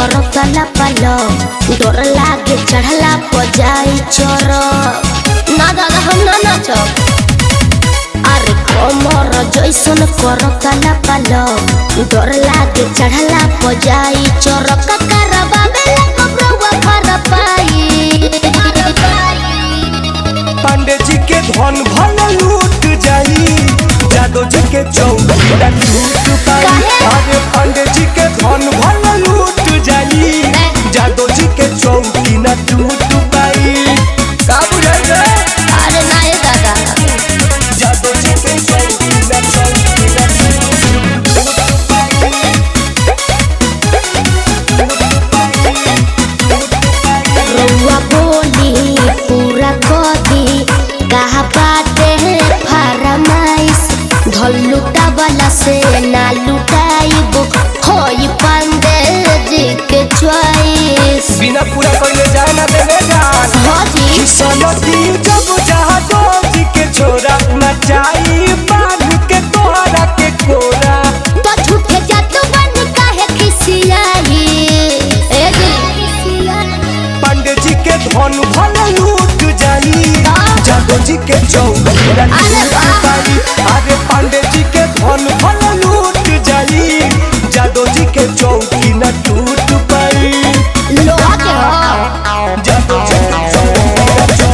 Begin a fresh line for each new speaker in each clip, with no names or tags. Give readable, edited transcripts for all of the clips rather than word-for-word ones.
करतला पालो डर लागे चढ़ला पजाई चोर ना दादा हम ना नाचब अरे कमर जैसन करतला पालो डर लागे चढ़ला पजाई चोर ककरबा में कबरवा भर पाई
पांडे जी के धन भल लूट जाई जादो जी के चौकी न टूट पाई अरे पांडे जी के धन भल लूट जाई जादो जी के चौकी न टूट पाई का बुझाई रे
अरे ना ये दादा
जादो जी के चौकी न
रउआ बोली पूरा कदी कहा बाटे फरमाइश धल लुटा वाला से ना लुटाइब होई पांडे जी के चॉइस
बिना पूरा कइले जाना देने जान
हाजी
किसनती जब जादो जी के छोरा नचाई बांध के तोहरा के कोरा
तो झूठे जात बन काहे खिसियाई ए जी
पांडे जी के धन भल लूट जाई जादो जी के चौकी न टूट पाई अरे पांडे जी के धन भल लूट जाई जादो जी के चौकी न टूट पाई
लोहा के हो
जादो जी के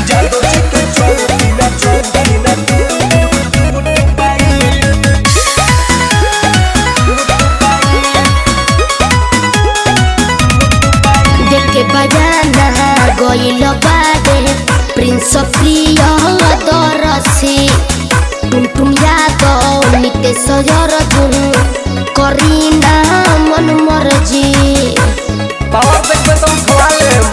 जादो जी के चौकी न टूट पाई
देखे बजाना गइल बादे प्रिंस प्रिय दरसी टुम यादव नितेश अर्जुन करीना मन मर्जी
पावर देखबे तो खवा लेम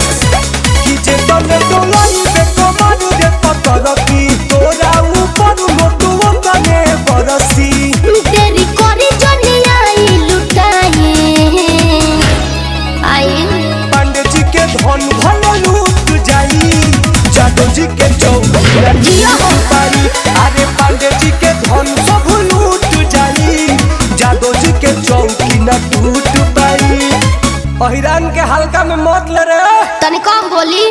कि जे तने डोलाई बे कमर रे पतर की तोरा ऊपर मोटुओ कने बरसी
तेरी करी जनिया लुटाई आई
पांडे जी के धन भल लूट जाई जादो जी के चौकी न टूट पाई अरे पांडे जी के धन सब लूट जाई जादो जी के चौकी न टूट पाई अहिरान के हल्का में मत ले रे
तनी कम बोली।